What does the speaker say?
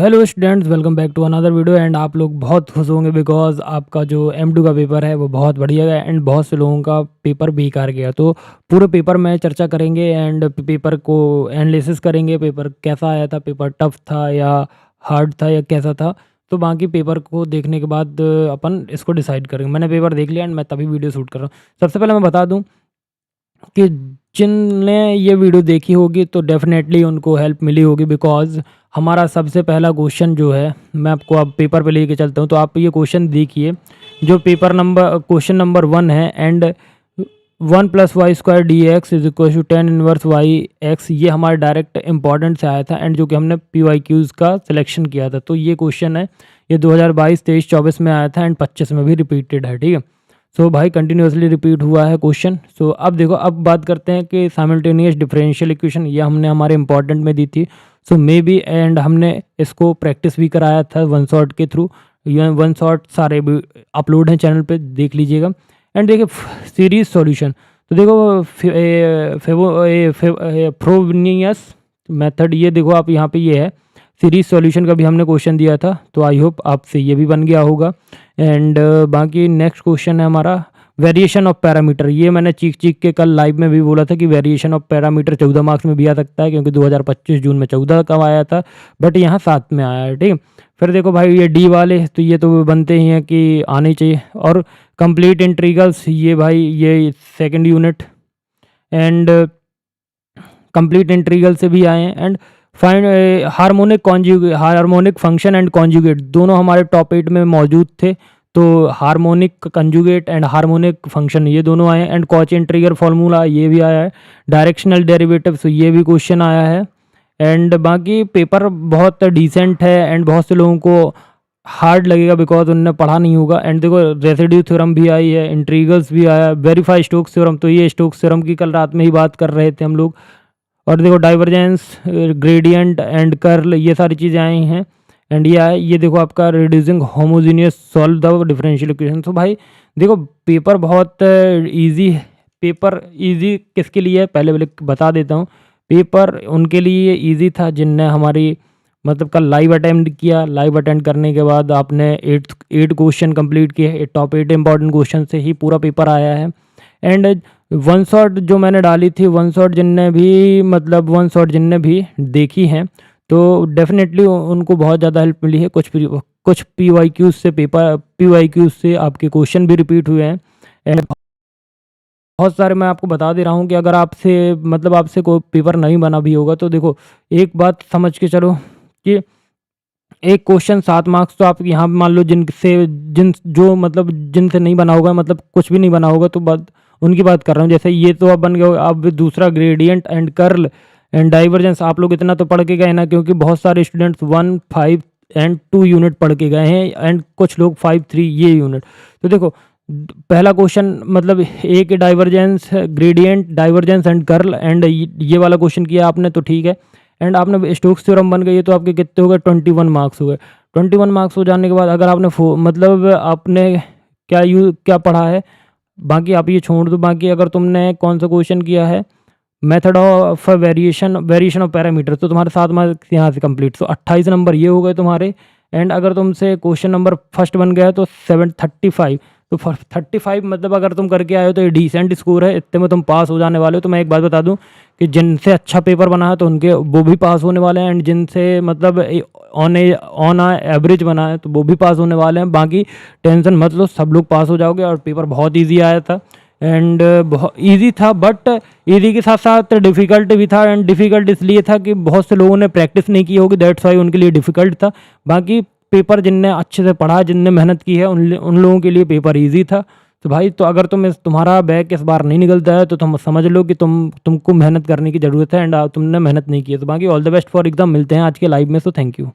Hello students, welcome back to another video. And आप लोग बहुत खुश होंगे बिकॉज आपका जो M2 का पेपर है वो बहुत बढ़िया गया एंड बहुत से लोगों का पेपर बेकार गया। तो पूरे पेपर में चर्चा करेंगे एंड पेपर को एनालिसिस करेंगे। पेपर कैसा आया था, पेपर टफ था या हार्ड था या कैसा था। तो बाकी पेपर को देखने के बाद अपन इसको डिसाइड करेंगे। मैंने पेपर देख लिया एंड मैं तभी वीडियो शूट कर रहा हूँ। सबसे पहले मैं बता दूँ कि जिनने ये वीडियो देखी होगी तो डेफिनेटली उनको हेल्प मिली होगी बिकॉज हमारा सबसे पहला क्वेश्चन जो है, मैं आपको अब पेपर पे लेके चलता हूँ। तो आप ये क्वेश्चन देखिए, जो क्वेश्चन नंबर 1 है। And 1 + y² dx = tan inverse yx, ये हमारा डायरेक्ट इंपॉर्टेंट से आया था एंड जो कि हमने PYQs का सिलेक्शन किया था। तो ये क्वेश्चन है, ये 2022, 23, 24 में आया था एंड 25 में भी रिपीटेड है। ठीक है, सो भाई कंटिन्यूसली रिपीट हुआ है क्वेश्चन। सो अब देखो, अब बात करते हैं कि साइमल्टेनियस डिफरेंशियल इक्वेशन, ये हमने हमारे इंपॉर्टेंट में दी थी। सो मे बी एंड हमने इसको प्रैक्टिस भी कराया था वन शॉट के थ्रू। वन शॉट सारे भी अपलोड हैं चैनल पे, देख लीजिएगा। एंड देखिए सीरीज सॉल्यूशन, तो देखो फ्रोबेनियस मेथड, ये देखो आप यहाँ पे ये है सीरीज सॉल्यूशन का भी हमने क्वेश्चन दिया था। तो आई होप आपसे ये भी बन गया होगा। एंड बाकी नेक्स्ट क्वेश्चन है हमारा वेरिएशन ऑफ पैरामीटर। ये मैंने चीख के कल लाइव में भी बोला था कि वेरिएशन ऑफ पैरामीटर 14 मार्क्स में भी आ सकता है, क्योंकि 2025 जून में 14 का आया था बट यहाँ 7 में आया है। ठीक, फिर देखो भाई ये डी वाले, तो ये तो बनते ही हैं कि आने चाहिए। और कंप्लीट इंटीग्रल्स, ये भाई ये second unit and complete integral से भी आए हैं। And find harmonic function and conjugate, दोनों हमारे टॉप 8 में मौजूद थे। तो harmonic conjugate and harmonic function ये दोनों आए हैं। एंड कॉची इंटीग्रल फार्मूला ये भी आया है। डायरेक्शनल डेरिवेटिव्स, ये भी क्वेश्चन आया है। एंड बाकी पेपर बहुत डिसेंट है एंड बहुत से लोगों को हार्ड लगेगा बिकॉज उनने पढ़ा नहीं होगा। एंड देखो रेसिड्यू थ्योरम भी आई है, इंटीग्रल्स भी आया, वेरीफाई स्टोक्स थ्योरम, तो ये स्टोक्स थ्योरम की कल रात में ही बात कर रहे थे हम लोग। और देखो डाइवर्जेंस, ग्रेडियंट एंड कर्ल, ये सारी चीज़ें आई हैं। एंड ये देखो आपका reducing homogeneous solve the differential equation. तो भाई देखो पेपर बहुत इजी है। पेपर इजी किसके लिए है पहले बता देता हूँ। पेपर उनके लिए इजी था जिनने हमारी मतलब कल लाइव अटेम्प्ट किया। लाइव अटेंड करने के बाद आपने 8 क्वेश्चन कंप्लीट किए, टॉप 8 इंपॉर्टेंट क्वेश्चन से ही पूरा पेपर आया है। एंड वन शॉट जो मैंने डाली थी, वन शॉट जिनने भी देखी हैं तो डेफिनेटली उनको बहुत ज़्यादा हेल्प मिली है। कुछ PYQs से आपके क्वेश्चन भी रिपीट हुए हैं। एंड बहुत सारे मैं आपको बता दे रहा हूँ कि अगर आपसे कोई पेपर नहीं बना भी होगा तो देखो एक बात समझ के चलो कि एक क्वेश्चन 7 मार्क्स, तो आप यहाँ मान लो जिनसे नहीं बना होगा, मतलब कुछ भी नहीं बना होगा, तो उनकी बात कर रहा हूँ। जैसे ये तो अब बन गया। अब दूसरा gradient and curl and divergence, आप लोग इतना तो पढ़ के गए ना, क्योंकि बहुत सारे स्टूडेंट्स 1, 5 एंड 2 यूनिट पढ़ के गए हैं एंड कुछ लोग 5, 3 ये यूनिट। तो देखो पहला क्वेश्चन मतलब एक divergence, gradient, divergence and curl, and ये वाला क्वेश्चन किया आपने तो ठीक है। एंड आपने स्टोक्स थ्योरम बन गई, तो आपके कितने हो गए 21 मार्क्स हो गए। 21 मार्क्स हो जाने के बाद अगर आपने क्या पढ़ा है, बाकी आप ये छोड़ दो। बाकी अगर तुमने कौन सा क्वेश्चन किया है, method of variation of parameter, तो तुम्हारे 7 मार्क्स यहाँ से कंप्लीट। तो 28 नंबर ये हो गए तुम्हारे। एंड अगर तुमसे क्वेश्चन नंबर फर्स्ट बन गया तो 735, तो 35 मतलब अगर तुम करके आए हो तो ये डिसेंट स्कोर है, इतने में तुम पास हो जाने वाले हो। तो मैं एक बात बता दूं कि जिनसे अच्छा पेपर बना है तो उनके वो भी पास होने वाले हैं, एंड जिनसे मतलब ऑन एवरेज बना है तो वो भी पास होने वाले हैं। बाकी टेंशन मत लो, सब लोग पास हो जाओगे। और पेपर बहुत ईजी आया था एंड बहुत ईजी था, बट ईजी के साथ साथ डिफ़िकल्ट भी था। एंड डिफ़िकल्ट इसलिए था कि बहुत से लोगों ने प्रैक्टिस नहीं की होगी, दैट्स वाई उनके लिए डिफ़िकल्ट था। बाकी पेपर जिनने अच्छे से पढ़ा, जिनने मेहनत की है, उन लोगों के लिए पेपर इजी था। तो भाई तो अगर तुम्हारा बैग इस बार नहीं निकलता है तो तुम समझ लो कि तुमको मेहनत करने की ज़रूरत है एंड तुमने मेहनत नहीं की है। तो बाकी all the best for exam. मिलते हैं आज के लाइव में, सो थैंक यू।